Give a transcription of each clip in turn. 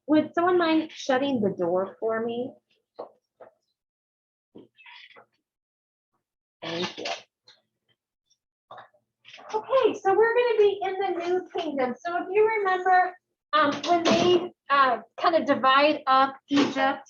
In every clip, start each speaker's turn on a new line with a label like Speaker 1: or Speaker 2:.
Speaker 1: Would someone mind shutting the door for me? Thank you. Okay, so we're going to be in the New Kingdom. So if you remember, when they kind of divide up Egypt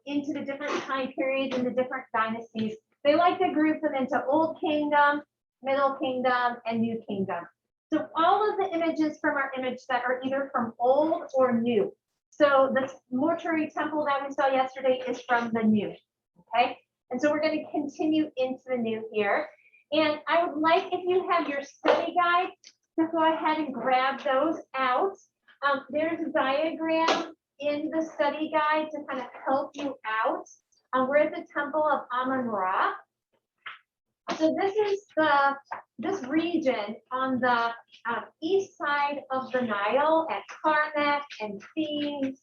Speaker 1: into the different time periods and the different dynasties, they like to group them into Old Kingdom, Middle Kingdom, and New Kingdom. So all of the images from our image set are either from old or new. So the mortuary temple that we saw yesterday is from the new, okay? And so we're going to continue into the new here. And I would like, if you have your study guide, to go ahead and grab those out. There's a diagram in the study guide to kind of help you out. We're at the temple of Amun-Re. So this is this region on the east side of the Nile at Karnak and Thebes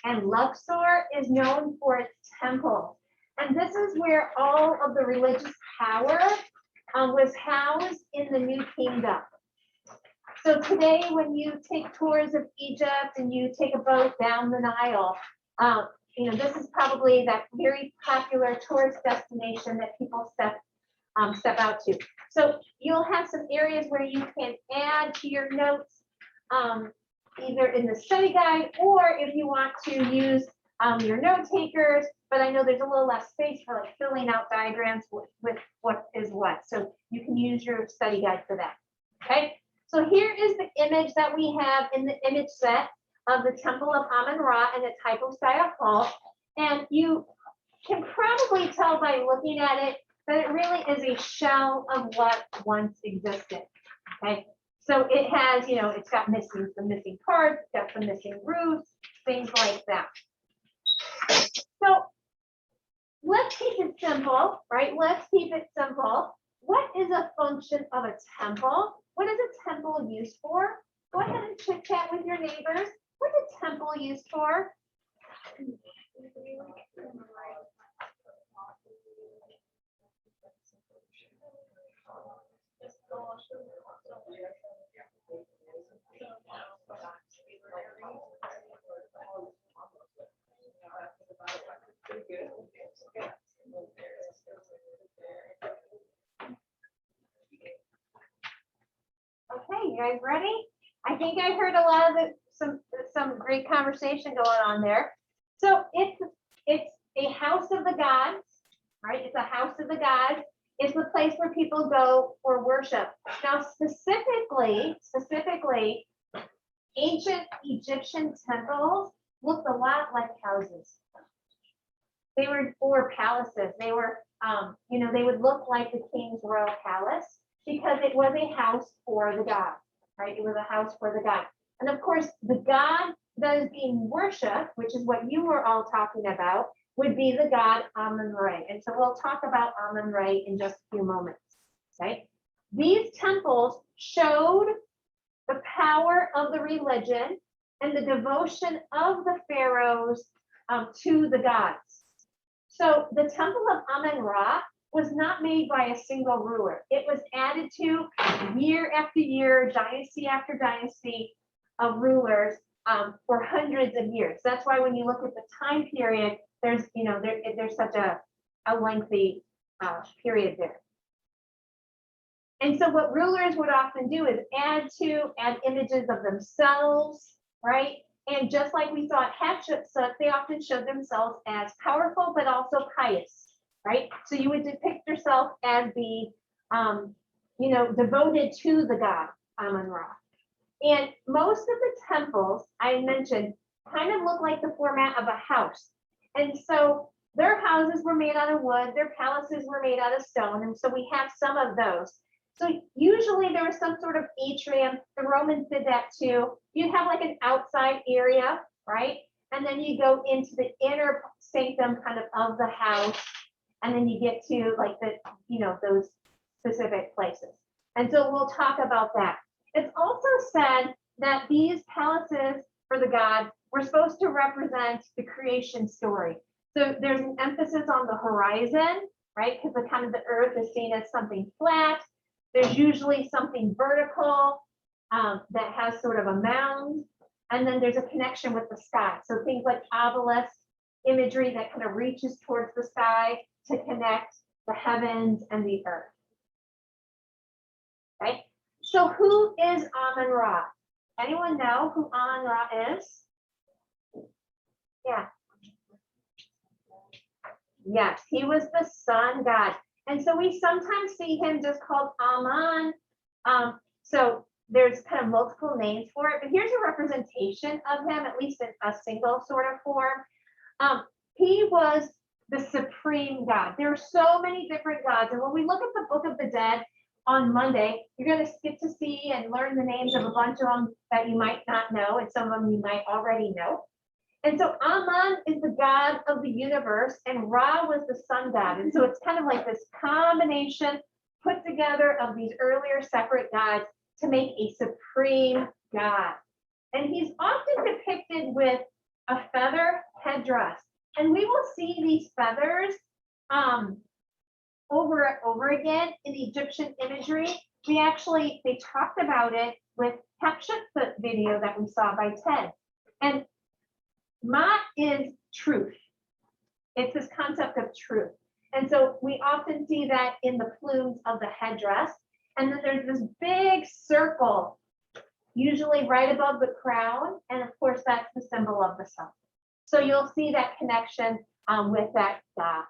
Speaker 1: and Luxor is known for its temples. And this is where all of the religious power was housed in the New Kingdom. So today, when you take tours of Egypt and you take a boat down the Nile, you know, this is probably that very popular tourist destination that people step out to. So you'll have some areas where you can add to your notes, either in the study guide, or if you want to use your note takers, but I know there's a little less space for like filling out diagrams with what is what. So you can use your study guide for that, okay? So here is the image that we have in the image set of the Temple of Amun-Re and its hypostyle hall. And you can probably tell by looking at it that it really is a shell of what once existed, okay? So it has, you know, it's got some missing parts, it's got some missing roofs, things like that. So let's keep it simple, right? Let's keep it simple. What is a function of a temple? What is a temple used for? Go ahead and chit chat with your neighbors. What's a temple used for? Okay, you guys ready? I think I heard a lot of some great conversation going on there. So it's a house of the gods, right? It's a house of the gods. It's the place where people go for worship. Now, specifically, ancient Egyptian temples looked a lot like houses. They were, or palaces. They were, you know, they would look like the king's royal palace because it was a house for the god, right? It was a house for the god. And of course, the god that is being worshipped, which is what you were all talking about, would be the god Amun-Re. And so we'll talk about Amun-Re in just a few moments, right? These temples showed the power of the religion and the devotion of the pharaohs to the gods. So the temple of Amun-Re was not made by a single ruler. It was added to year after year, dynasty after dynasty of rulers for hundreds of years. That's why when you look at the time period, there's, you know, there's such a lengthy period there. And so what rulers would often do is add images of themselves, right? And just like we saw at Hatshepsut, they often showed themselves as powerful, but also pious, right? So you would depict yourself as the, you know, devoted to the god Amun-Re. And most of the temples I mentioned kind of look like the format of a house. And so their houses were made out of wood, their palaces were made out of stone. And so we have some of those. So usually there was some sort of atrium. The Romans did that too. You'd have like an outside area, right? And then you go into the inner sanctum kind of the house. And then you get to like the, you know, those specific places. And so we'll talk about that. It's also said that these palaces for the god were supposed to represent the creation story. So there's an emphasis on the horizon, right? Because the kind of the earth is seen as something flat. There's usually something vertical that has sort of a mound. And then there's a connection with the sky. So things like obelisk imagery that kind of reaches towards the sky to connect the heavens and the earth. Right? So who is Amun-Ra? Anyone know who Amun-Ra is? Yeah. Yes, he was the sun god. And so we sometimes see him just called Amun. So there's kind of multiple names for it, but here's a representation of him, at least in a single sort of form. He was the supreme god. There are so many different gods. And when we look at the Book of the Dead on Monday, you're going to get to see and learn the names of a bunch of them that you might not know, and some of them you might already know. And so Amun is the god of the universe, and Ra was the sun god. And so it's kind of like this combination put together of these earlier separate gods to make a supreme god. And he's often depicted with a feather headdress. And we will see these feathers over and over again in Egyptian imagery. They talked about it with Hatshepsut video that we saw by Ted. And Ma is truth. It's this concept of truth. And so we often see that in the plumes of the headdress. And then there's this big circle, usually right above the crown. And of course, that's the symbol of the sun. So you'll see that connection with that god.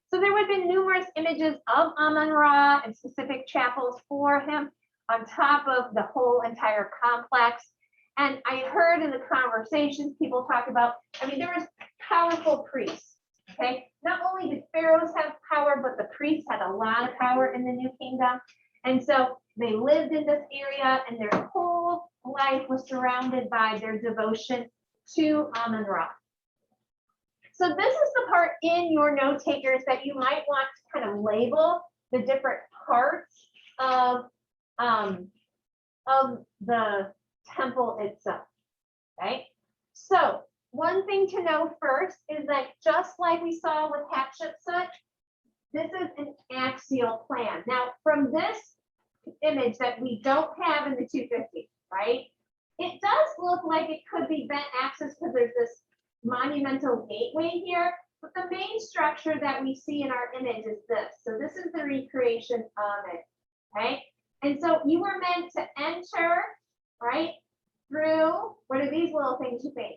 Speaker 1: So there would have been numerous images of Amun-Ra and specific chapels for him on top of the whole entire complex. And I heard in the conversations people talk about, there was powerful priests, okay? Not only did pharaohs have power, but the priests had a lot of power in the New Kingdom. And so they lived in this area and their whole life was surrounded by their devotion to Amun-Ra. So this is the part in your note takers that you might want to kind of label the different parts of the temple itself, right? So one thing to know first is that just like we saw with Hatshepsut, this is an axial plan. Now, from this image that we don't have in the 250, right? It does look like it could be bent axis because there's this monumental gateway here, but the main structure that we see in our image is this. So this is the recreation of it, right? And so you were meant to enter, right, through, what are these little things you think?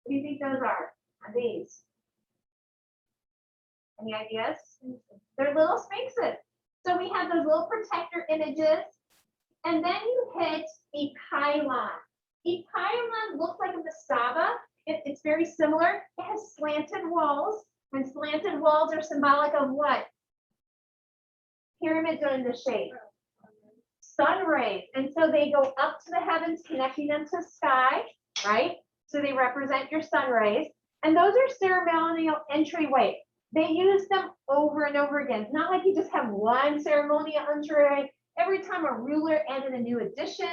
Speaker 1: What do you think those are? These. Any ideas? They're little sphinxes. So we have those little protector images, and then you hit a pylon. A pylon looks like a mastaba. It's very similar. It has slanted walls, and slanted walls are symbolic of what? Pyramids are in the shape. Sun rays. And so they go up to the heavens, connecting them to sky, right? So they represent your sun rays. And those are ceremonial entryways. They use them over and over again. It's not like you just have one ceremonial entryway. Every time a ruler added a new addition,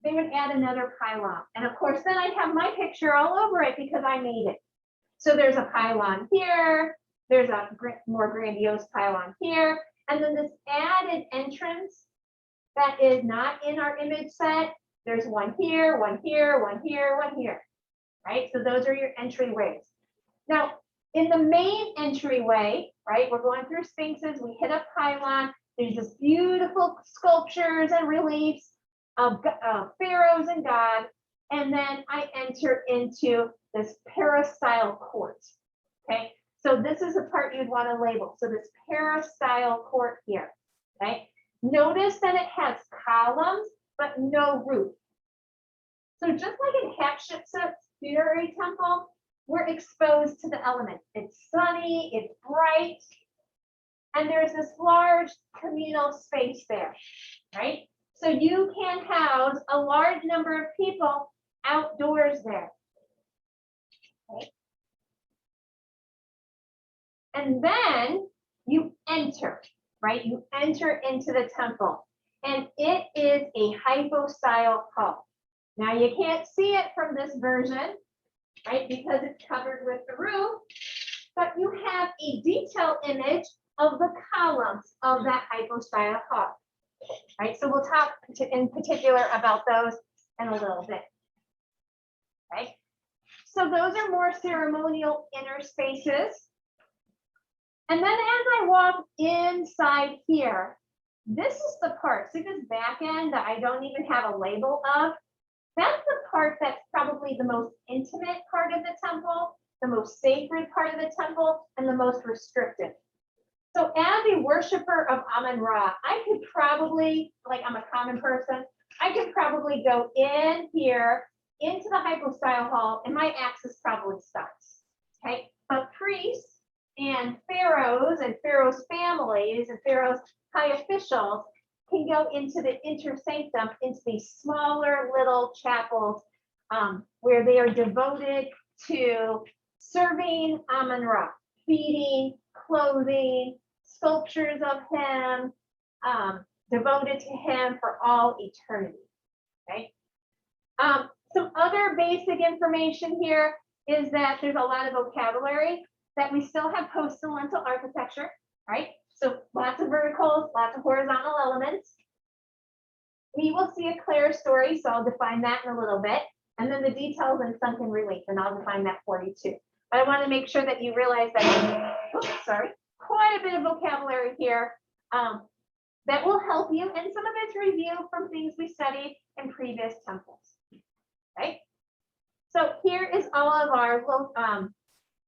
Speaker 1: they would add another pylon. And of course, then I'd have my picture all over it because I made it. So there's a pylon here. There's a more grandiose pylon here. And then this added entrance that is not in our image set. There's one here, one here, one here, one here, right? So those are your entryways. Now, in the main entryway, right, we're going through sphinxes. We hit a pylon. There's this beautiful sculptures and reliefs of pharaohs and gods. And then I enter into this peristyle court, okay? So this is the part you'd want to label. So this peristyle court here, okay? Notice that it has columns, but no roof. So just like in Hatshepsut's funerary temple, we're exposed to the elements. It's sunny, it's bright, and there's this large communal space there, right? So you can house a large number of people outdoors there. Okay. And then you enter, right? You enter into the temple, and it is a hypostyle hall. Now you can't see it from this version, right? Because it's covered with the roof, but you have a detailed image of the columns of that hypostyle hall, right? So we'll talk in particular about those and a little bit. Right? So those are more ceremonial inner spaces. And then as I walk inside here, this is the part, see this back end that I don't even have a label of? That's the part that's probably the most intimate part of the temple, the most sacred part of the temple, and the most restricted. So as a worshiper of Amun-Ra, I could probably, like I'm a common person, I could probably go in here into the hypostyle hall and my access probably starts, okay? But priests and pharaohs families and pharaohs high officials can go into the inter sanctum, into these smaller little chapels where they are devoted to serving Amun-Ra, feeding, clothing, sculptures of him, devoted to him for all eternity, okay? Some other basic information here is that there's a lot of vocabulary, that we still have post-lential architecture, right? So lots of verticals, lots of horizontal elements. We will see a clear story, so I'll define that in a little bit. And then the details and sunken relief, and I'll define that for you too. But I want to make sure that you realize that, quite a bit of vocabulary here that will help you. And some of it's review from things we studied in previous temples, right? So here is all of our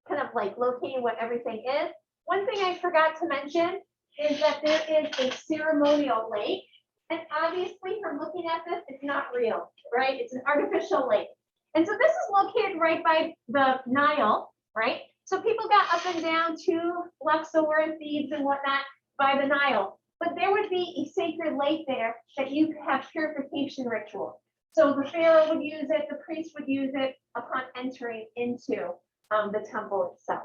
Speaker 1: kind of like locating what everything is. One thing I forgot to mention is that there is a ceremonial lake. And obviously from looking at this, it's not real, right? It's an artificial lake. And so this is located right by the Nile, right? So people got up and down to Luxor and Thebes and whatnot by the Nile. But there would be a sacred lake there that you could have purification ritual. So the pharaoh would use it, the priest would use it upon entering into the temple itself.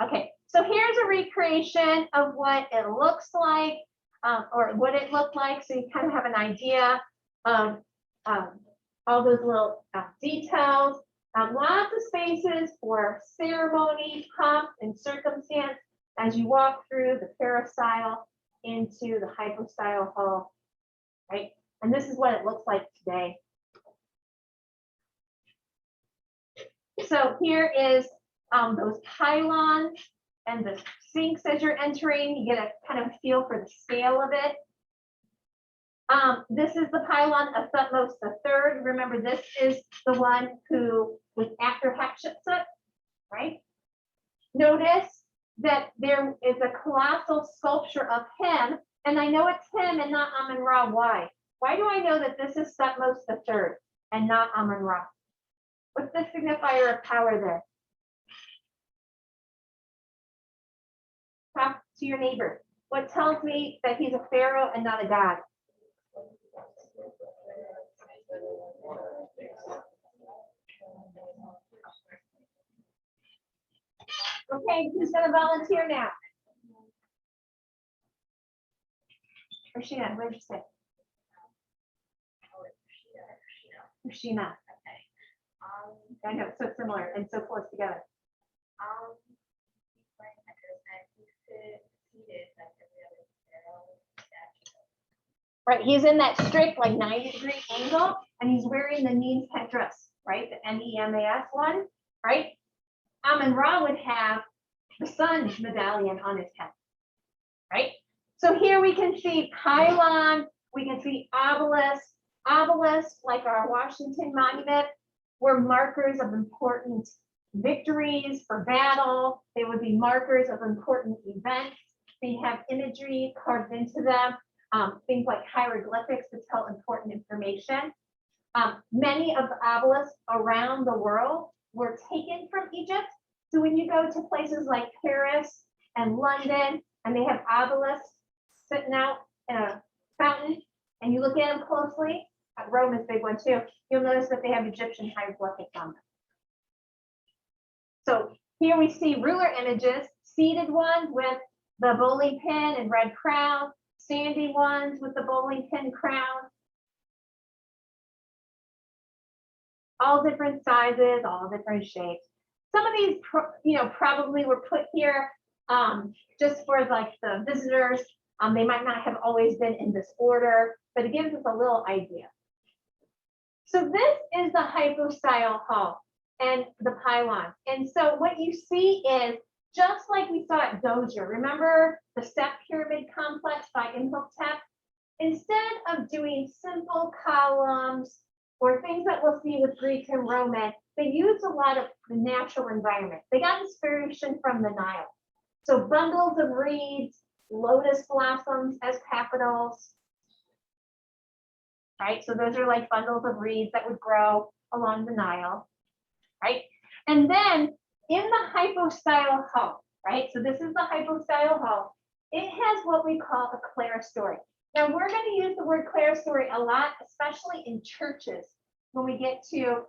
Speaker 1: Okay, so here's a recreation of what it looks like, or what it looked like, so you kind of have an idea of all those little details. Lots of spaces for ceremony, pomp, and circumstance as you walk through the peristyle into the hypostyle hall, right? And this is what it looks like today. So here is those pylons and the sphinx as you're entering. You get a kind of feel for the scale of it. This is the pylon of Thutmose III. Remember, this is the one who was after Hatshepsut, right? Notice that there is a colossal sculpture of him, and I know it's him and not Amun-Ra. Why? Why do I know that this is Thutmose III and not Amun-Ra? What's the signifier of power there? Talk to your neighbor. What tells me that he's a pharaoh and not a god? Okay, who's going to volunteer now? Rashina, what did you say? Rashina. Okay. I know, so similar and so close together. Right, he's in that strict like 90-degree angle, and he's wearing the Nemes headdress, right? The NEMAS one, right? Amun-Ra would have the sun's medallion on his head, right? So here we can see pylon, we can see obelisks. Obelisks, like our Washington Monument, were markers of important victories for battle. They would be markers of important events. They have imagery carved into them, things like hieroglyphics to tell important information. Many of the obelisks around the world were taken from Egypt. So when you go to places like Paris and London, and they have obelisks sitting out in a fountain, and you look at them closely, Rome is a big one too, you'll notice that they have Egyptian hieroglyphics on them. So here we see ruler images, seated ones with the bowling pin and red crown, standing ones with the bowling pin crown. All different sizes, all different shapes. Some of these, probably were put here just for like the visitors They might not have always been in this order, but it gives us a little idea. So this is the hypostyle hall and the pylon. And so what you see is just like we saw at Dozier, remember the step pyramid complex by Imhotep? Instead of doing simple columns or things that we'll see with Greek and Roman, they used a lot of the natural environment. They got inspiration from the Nile. So bundles of reeds, lotus blossoms as capitals, right? So those are like bundles of reeds that would grow along the Nile, right? And then in the hypostyle hall, right? So this is the hypostyle hall. It has what we call a clerestory. Now we're going to use the word clerestory a lot, especially in churches when we get to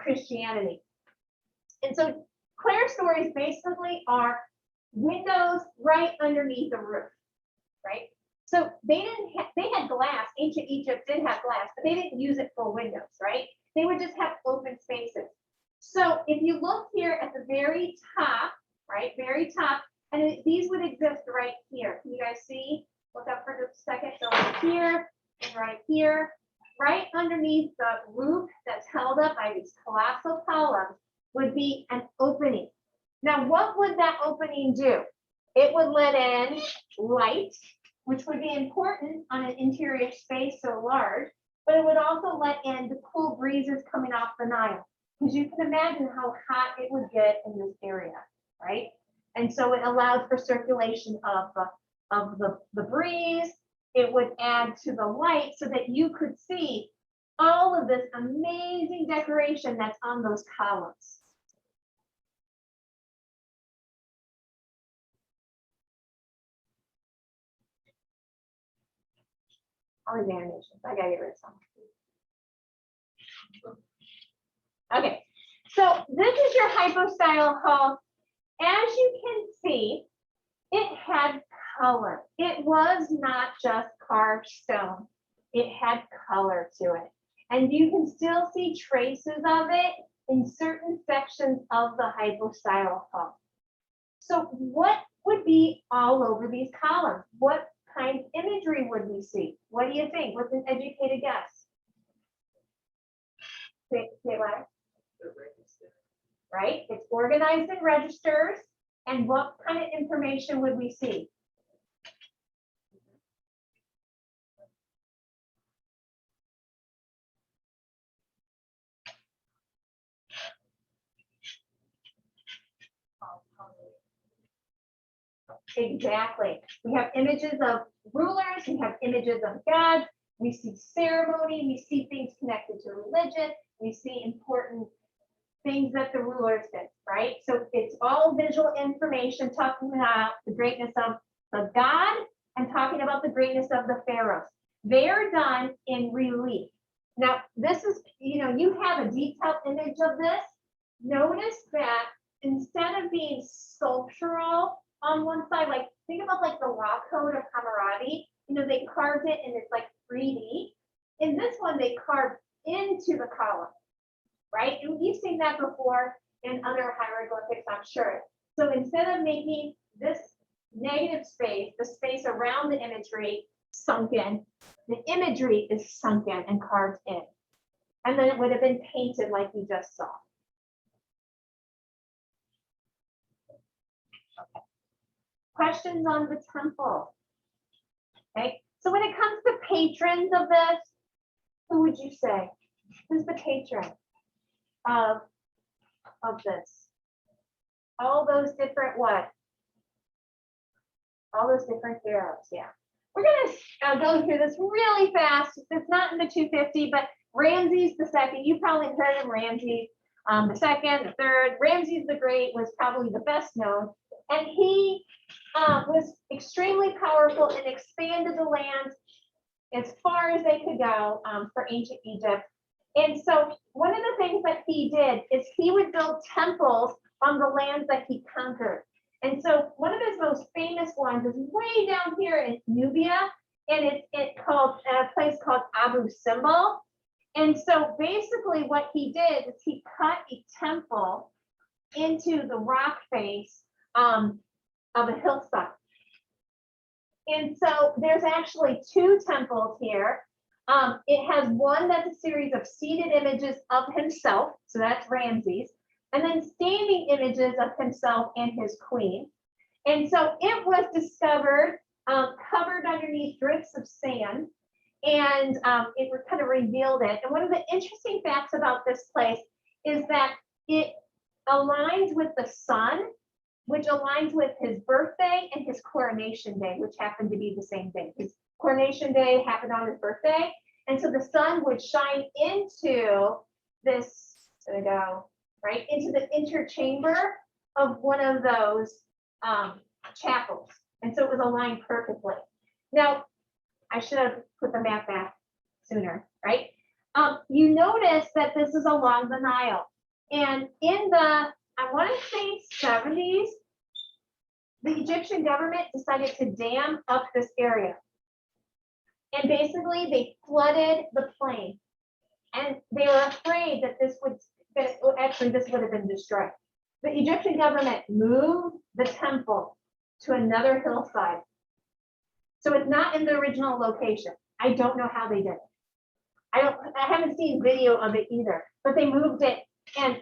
Speaker 1: Christianity. And so clerestories basically are windows right underneath the roof, right? So they had glass. Ancient Egypt did have glass, but they didn't use it for windows, right? They would just have open spaces. So if you look here at the very top, right, very top, and these would exist right here. Can you guys see? Look up for just a second. So right here and right here, right underneath the roof that's held up by these colossal columns would be an opening. Now, what would that opening do? It would let in light, which would be important on an interior space so large, but it would also let in the cool breezes coming off the Nile, because you can imagine how hot it would get in this area, right? And so it allowed for circulation of the breeze. It would add to the light so that you could see all of this amazing decoration that's on those columns. All these animations, I gotta get rid of some. Okay, so this is your hypostyle hall. As you can see, it had color. It was not just carved stone. It had color to it. And you can still see traces of it in certain sections of the hypostyle hall. So what would be all over these columns? What kind of imagery would we see? What do you think? What's an educated guess? Say what? Right? It's organized in registers. And what kind of information would we see? Exactly. We have images of rulers, we have images of gods, we see ceremony, we see things connected to religion, we see important things that the rulers did, right? So it's all visual information talking about the greatness of the god and talking about the greatness of the pharaohs. They're done in relief. Now, this is, you have a detailed image of this. Notice that instead of being sculptural on one side, like think about like the law code of Hammurabi, they carved it and it's like 3D. In this one, they carved into the column, right? And you've seen that before in other hieroglyphics, I'm sure. So instead of making this negative space, the space around the imagery sunken, the imagery is sunken and carved in. And then it would have been painted like you just saw. Okay. Questions on the temple? Okay, so when it comes to patrons of this, who would you say? Who's the patron of this? All those different what? All those different pharaohs, yeah. We're gonna go through this really fast. It's not in the 250, but Ramses II, you probably heard of Ramses the second, the third. Ramses the Great was probably the best known, and he was extremely powerful and expanded the land as far as they could go for ancient Egypt. And so one of the things that he did is he would build temples on the lands that he conquered. And so one of his most famous ones is way down here in Nubia, and it's called a place called Abu Simbel. And so basically what he did is he cut a temple into the rock face of a hillside. And so there's actually two temples here. It has one that's a series of seated images of himself, so that's Ramses, and then standing images of himself and his queen. And so it was discovered covered underneath drifts of sand, and it kind of revealed it. And one of the interesting facts about this place is that it aligns with the sun, which aligns with his birthday and his coronation day, which happened to be the same day. His coronation day happened on his birthday. And so the sun would shine into this, there we go, right, into the interchamber of one of those chapels. And so it was aligned perfectly. Now, I should have put the map back sooner, right? You notice that this is along the Nile. And in the, I want to say 70s, the Egyptian government decided to dam up this area. And basically they flooded the plain. And they were afraid that this would have been destroyed. The Egyptian government moved the temple to another hillside. So it's not in the original location. I don't know how they did it. I haven't seen video of it either, but they moved it and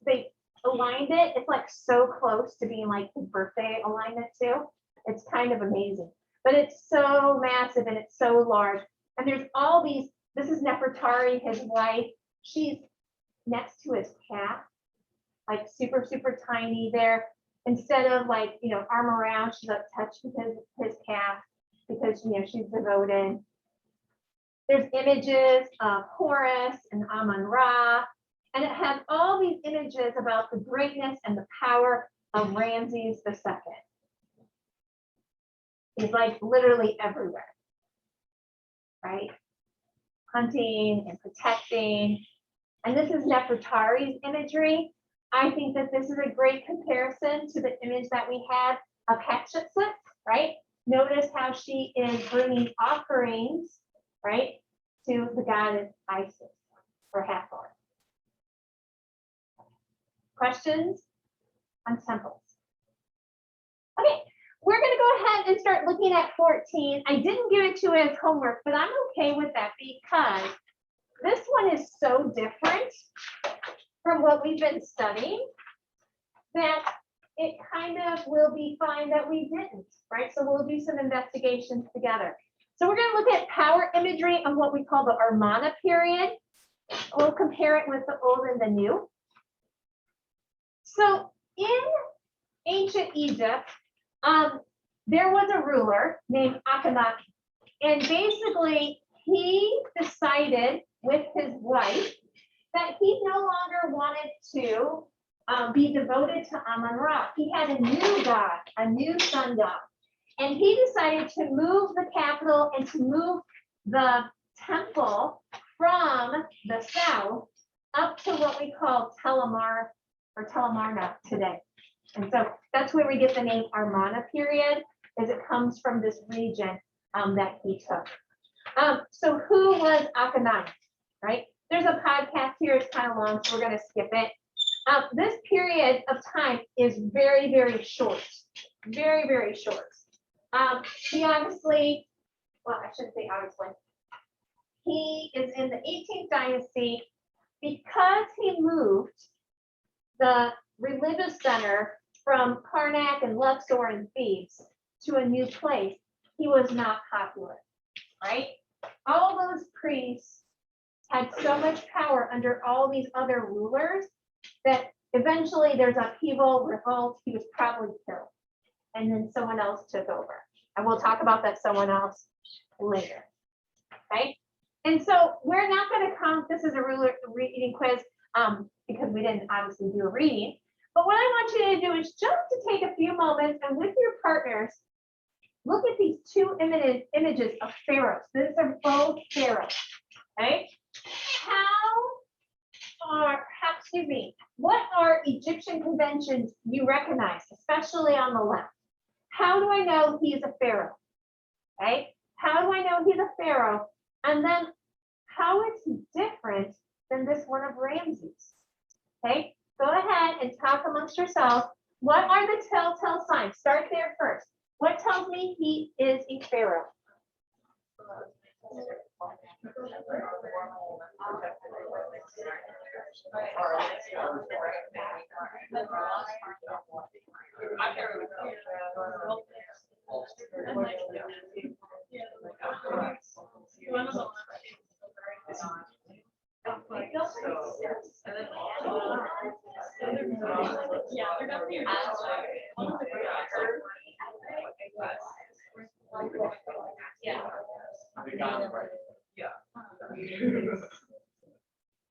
Speaker 1: they aligned it. It's like so close to being like his birthday alignment too. It's kind of amazing, but it's so massive and it's so large. And there's all these, this is Nefertiti, his wife. She's next to his calf, like super, super tiny there. Instead of like, you know, arm around, she's up touching his calf because, you know, she's devoted. There's images of Horus and Amun-Re, and it has all these images about the greatness and the power of Ramses II. He's like literally everywhere, right? Hunting and protecting. And this is Nefertiti's imagery. I think that this is a great comparison to the image that we had of Hatshepsut, right? Notice how she is bringing offerings, right, to the goddess Isis or Hathor. Questions on temples? Okay, we're going to go ahead and start looking at 14. I didn't give it to you as homework, but I'm okay with that because this one is so different from what we've been studying that it kind of will be fine that we didn't, right? So we'll do some investigations together. So we're going to look at power imagery of what we call the Amarna period. We'll compare it with the old and the new. So in ancient Egypt, there was a ruler named Akhenaton, and basically he decided with his wife that he no longer wanted to be devoted to Amun-Re. He had a new god, a new sun god. And he decided to move the capital and to move the temple from the south up to what we call Amarna today. And so that's where we get the name Amarna period, as it comes from this region that he took. So who was Akhenaton, right? There's a podcast here, it's kind of long, so we're going to skip it. This period of time is very, very short, very, very short. He obviously, well, I shouldn't say obviously, he is in the 18th dynasty because he moved the religious center from Karnak and Luxor and Thebes to a new place. He was not popular, right? All those priests had so much power under all these other rulers that eventually there's upheaval, revolt, he was probably killed. And then someone else took over. And we'll talk about that someone else later, right? And so we're not going to count this as a ruler reading quiz because we didn't obviously do a reading. But what I want you to do is just to take a few moments and with your partners, look at these two images of pharaohs. These are both pharaohs, okay? What are Egyptian conventions you recognize, especially on the left? How do I know he's a pharaoh? Okay, how do I know he's a pharaoh? And then how is he different than this one of Ramses? Okay, go ahead and talk amongst yourselves. What are the telltale signs? Start there first. What tells me he is a pharaoh?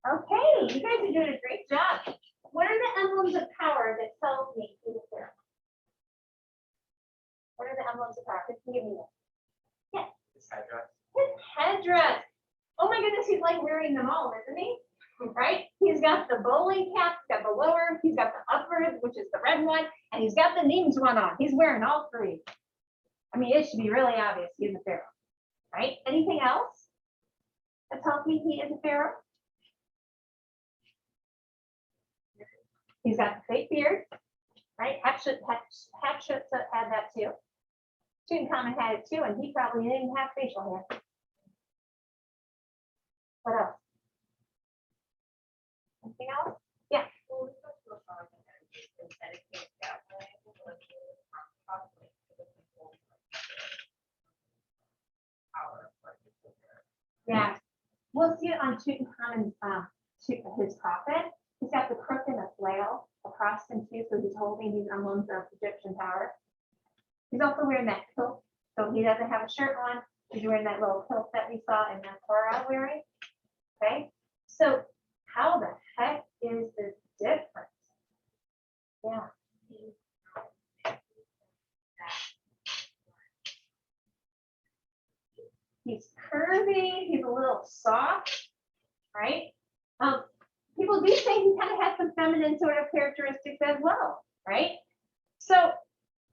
Speaker 1: Okay, you guys are doing a great job. What are the emblems of power that tells me he's a pharaoh? What are the emblems of power? Just give me one. Yes. His headdress. His headdress. Oh my goodness, he's like wearing them all, isn't he? Right? He's got the bowling cap, he's got the lower, he's got the upper, which is the red one, and he's got the names one on. He's wearing all three. I mean, it should be really obvious he's a pharaoh, right? Anything else that tells me he is a pharaoh? He's got the fake beard, right? Hatshepsut had that too. Tutankhamun had it too, and he probably didn't have facial hair. What else? Anything else? Yeah. Yeah. We'll see it on Tutankhamun's his prophet. He's got the crook and the flail across him too, so he's holding these emblems of Egyptian power. He's also wearing that kilt, so he doesn't have a shirt on. He's wearing that little kilt that we saw in Torah wearing. Okay, so how the heck is this different? Yeah. He's curvy, he's a little soft, right? People do say he kind of has some feminine sort of characteristics as well, right? So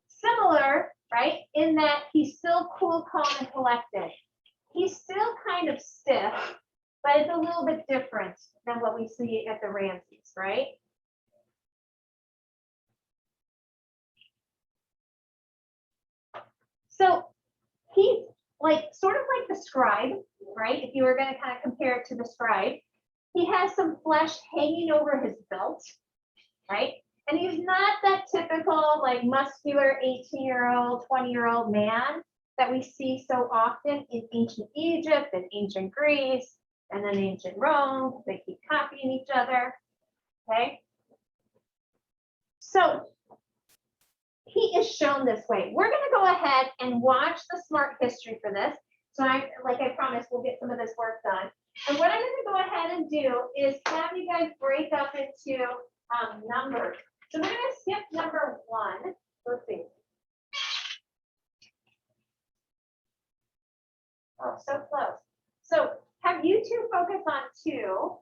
Speaker 1: similar, right, in that he's still cool, calm, and collected. He's still kind of stiff, but it's a little bit different than what we see at the Ramses, right? So he's like sort of like the scribe, right? If you were going to kind of compare it to the scribe, he has some flesh hanging over his belt, right? And he's not that typical like muscular 18-year-old, 20-year-old man that we see so often in ancient Egypt and ancient Greece and then ancient Rome. They keep copying each other, okay? So he is shown this way. We're going to go ahead and watch the smart history for this. So like I promised, we'll get some of this work done. And what I'm going to go ahead and do is have you guys break up into numbers. So we're going to skip number 1. Let's see. Oh, so close. So have you two focus on 2,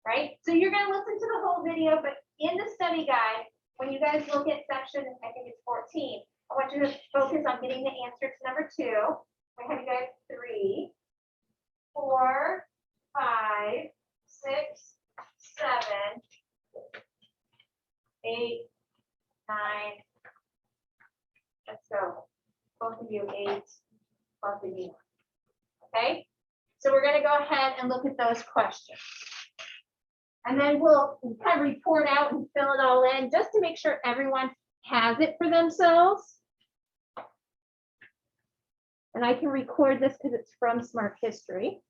Speaker 1: right? So you're going to listen to the whole video, but in the study guide, when you guys look at section, I think it's 14, I want you to focus on getting the answer to number 2. I have you guys 3, 4, 5, 6, 7, 8, 9. Let's go. Both of you 8, both of you. Okay. So we're going to go ahead and look at those questions. And then we'll kind of report out and fill it all in just to make sure everyone has it for themselves. And I can record this because it's from Smart History.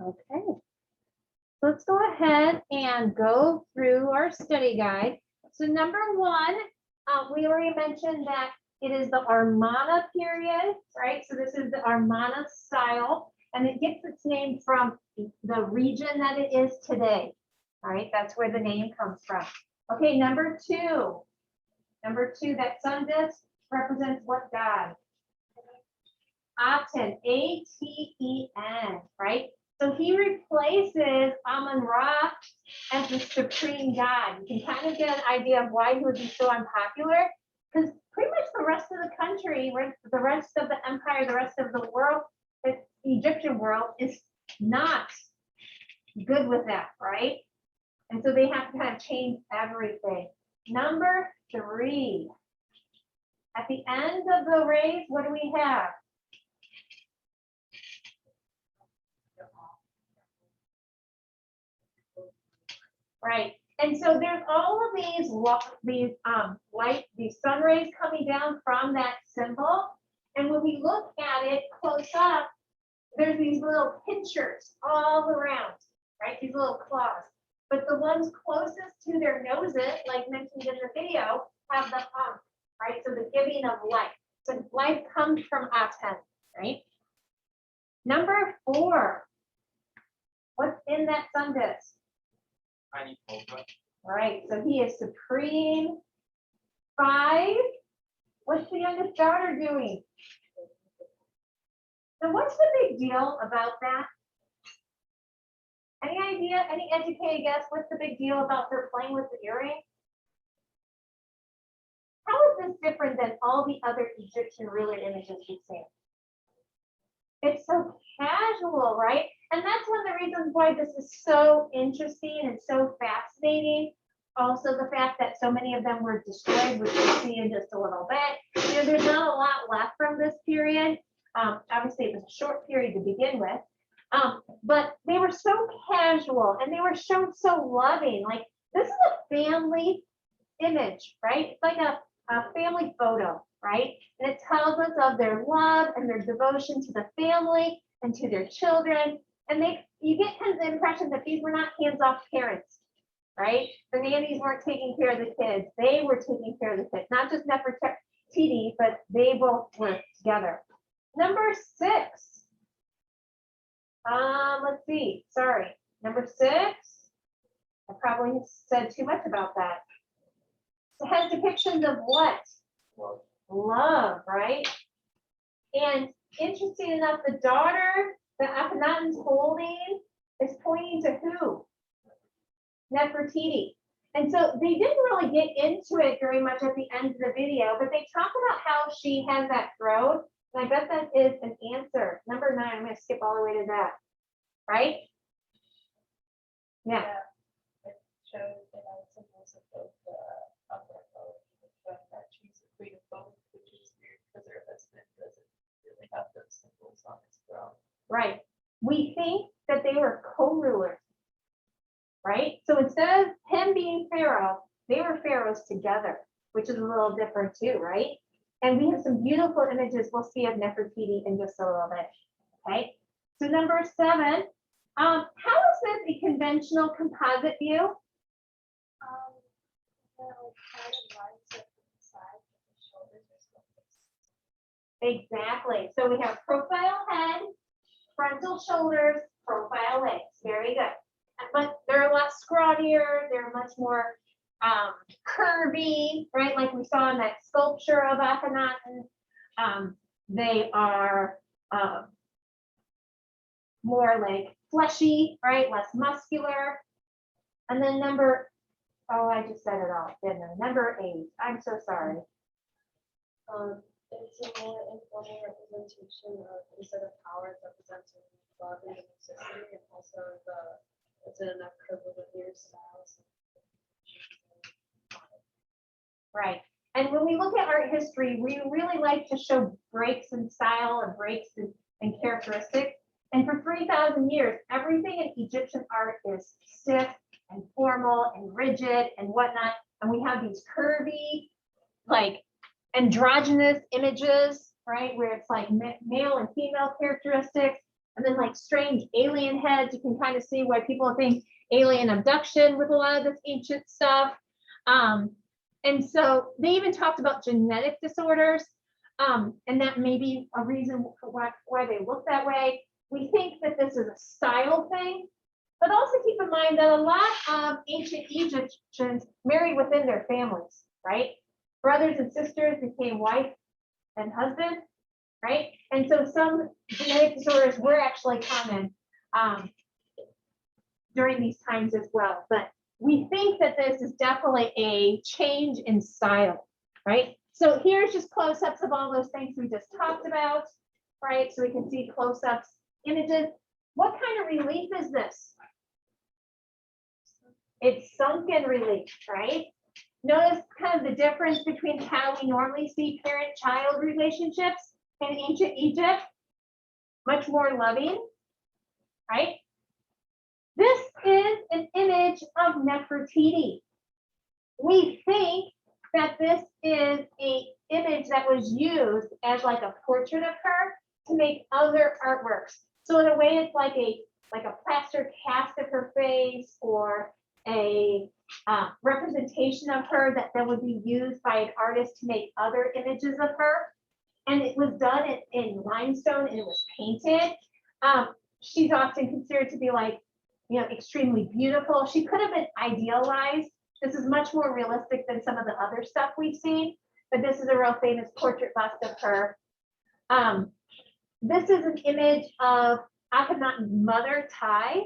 Speaker 1: Okay, let's go ahead and go through our study guide. So number one, we already mentioned that it is the Amarna period, right? So this is the Amarna style, and it gets its name from the region that it is today, all right? That's where the name comes from. Okay, number two, that sun disk represents what god? Aten, A-T-E-N, right? So he replaces Amun-Re as the supreme god. You can kind of get an idea of why he would be so unpopular, because pretty much the rest of the country, the rest of the empire, the rest of the world, the Egyptian world, is not good with that, right? And so they have to kind of change everything. Number three, at the end of the rays, what do we have? Right. And so there's all of these sun rays coming down from that symbol. And when we look at it close up, there's these little pinchers all around, right? These little claws. But the ones closest to their noses, like mentioned in the video, have the right? So the giving of life. So life comes from Aten, right? Number 4. What's in that sun disk?
Speaker 2: Tiny cobra.
Speaker 1: Right, so he is supreme. 5. What's the youngest daughter doing? So what's the big deal about that? Any idea? Any educated guess? What's the big deal about her playing with the earring? How is this different than all the other Egyptian ruler images we've seen? It's so casual, right? And that's one of the reasons why this is so interesting and so fascinating. Also, the fact that so many of them were destroyed, which we'll see in just a little bit. You know, there's not a lot left from this period. Obviously, it was a short period to begin with. But they were so casual and they were shown so loving. Like, this is a family image, right? It's like a family photo, right? And it tells us of their love and their devotion to the family and to their children. And you get kind of the impression that these were not hands-off parents, right? The nannies weren't taking care of the kids. They were taking care of the kids, not just Nefertiti, but they both were together. Number 6. Let's see. Sorry. Number 6. I probably said too much about that. It has depictions of what?
Speaker 2: Love.
Speaker 1: Love, right? And interesting enough, the daughter that Akhenaton's holding is pointing to who? Nefertiti. And so they didn't really get into it very much at the end of the video, but they talk about how she has that throat. And I bet that is an answer. Number 9, I'm going to skip all the way to that. Right? Yeah.
Speaker 3: It shows symbols of both that she's a queen of both, which is weird because her husband doesn't really have those symbols on his throne.
Speaker 1: Right. We think that they were co-rulers. Right? So instead of him being pharaoh, they were pharaohs together, which is a little different too, right? And we have some beautiful images we'll see of Nefertiti in just a little bit. Okay. So number 7, how is this a conventional composite view? Exactly. So we have profile head, frontal shoulders, profile legs. Very good. But they're a lot scrawnier. They're much more curvy, right? Like we saw in that sculpture of Akhenaton. They are more like fleshy, right? Less muscular. And then I just said it all, didn't I? Number 8. I'm so sorry.
Speaker 3: It's a more informal representation of, instead of power, it represents love and necessity, and also it's in enough curvilinear styles.
Speaker 1: Right. And when we look at art history, we really like to show breaks in style and breaks in characteristics. And for 3,000 years, everything in Egyptian art is stiff and formal and rigid and whatnot. And we have these curvy, like androgynous images, right? Where it's like male and female characteristics. And then like strange alien heads. You can kind of see why people think alien abduction with a lot of this ancient stuff. And so they even talked about genetic disorders. And that may be a reason for why they look that way. We think that this is a style thing, but also keep in mind that a lot of ancient Egyptians married within their families, right? Brothers and sisters became wife and husband, right? And so some genetic disorders were actually common during these times as well. But we think that this is definitely a change in style, right? So here's just close-ups of all those things we just talked about, right? So we can see close-ups, images. What kind of relief is this? It's sunken relief, right? Notice kind of the difference between how we normally see parent-child relationships in ancient Egypt. Much more loving, right? This is an image of Nefertiti. We think that this is an image that was used as like a portrait of her to make other artworks. So in a way, it's like a plaster cast of her face, or a representation of her that would be used by an artist to make other images of her. And it was done in limestone and it was painted. She's often considered to be like, you know, extremely beautiful. She could have been idealized. This is much more realistic than some of the other stuff we've seen, but this is a real famous portrait bust of her. This is an image of Akhenaton's mother, Tai,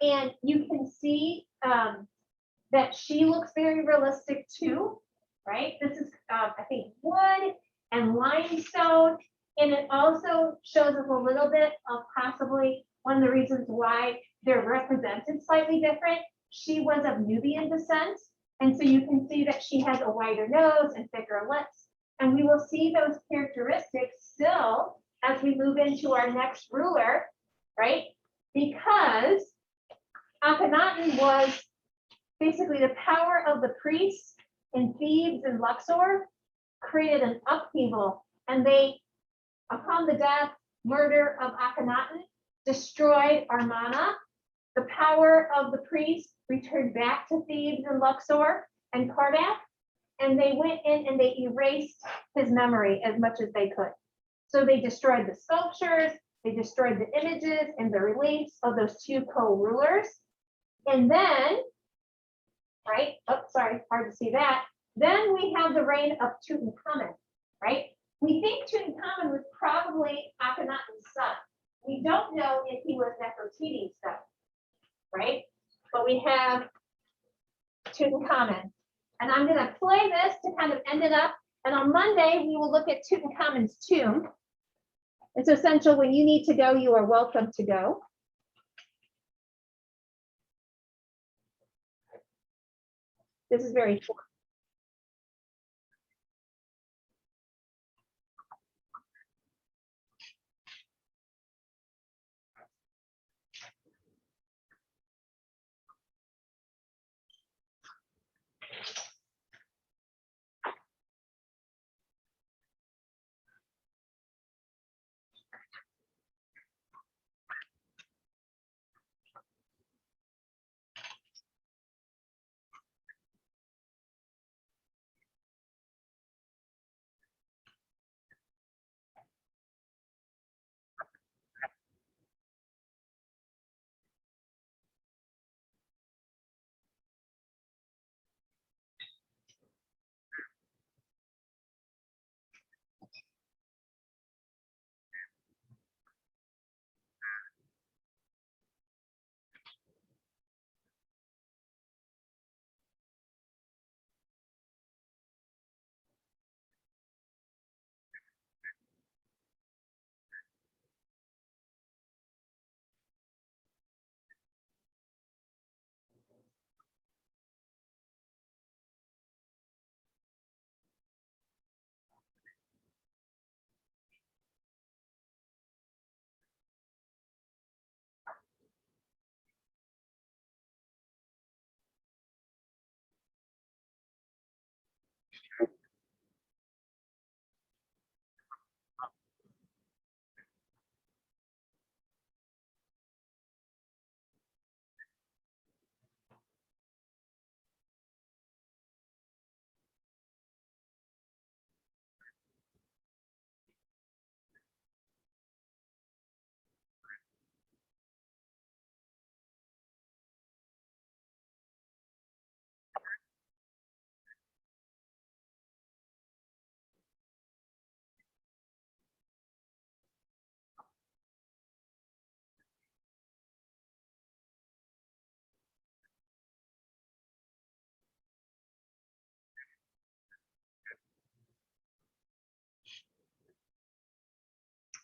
Speaker 1: and you can see that she looks very realistic too, right? This is, I think, wood and limestone, and it also shows us a little bit of possibly one of the reasons why they're represented slightly different. She was of Nubian descent, and so you can see that she has a wider nose and thicker lips, and we will see those characteristics still as we move into our next ruler, right? Because Akhenaton was basically the power of the priests in Thebes and Luxor created an upheaval, and they, upon the death, murder of Akhenaton, destroyed Amarna. The power of the priests returned back to Thebes and Luxor and Karnak, and they went in and they erased his memory as much as they could. So they destroyed the sculptures, they destroyed the images and the reliefs of those two co-rulers. And then, right, oh, sorry, hard to see that. Then we have the reign of Tutankhamun, right? We think Tutankhamun was probably Akhenaton's son. We don't know if he was Nefertiti's son, right? But we have Tutankhamun. And I'm going to play this to kind of end it up. And on Monday, we will look at Tutankhamun's tomb. It's essential when you need to go, you are welcome to go. This is very short.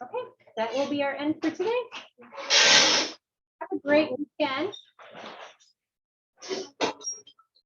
Speaker 1: Okay, that will be our end for today. Have a great weekend.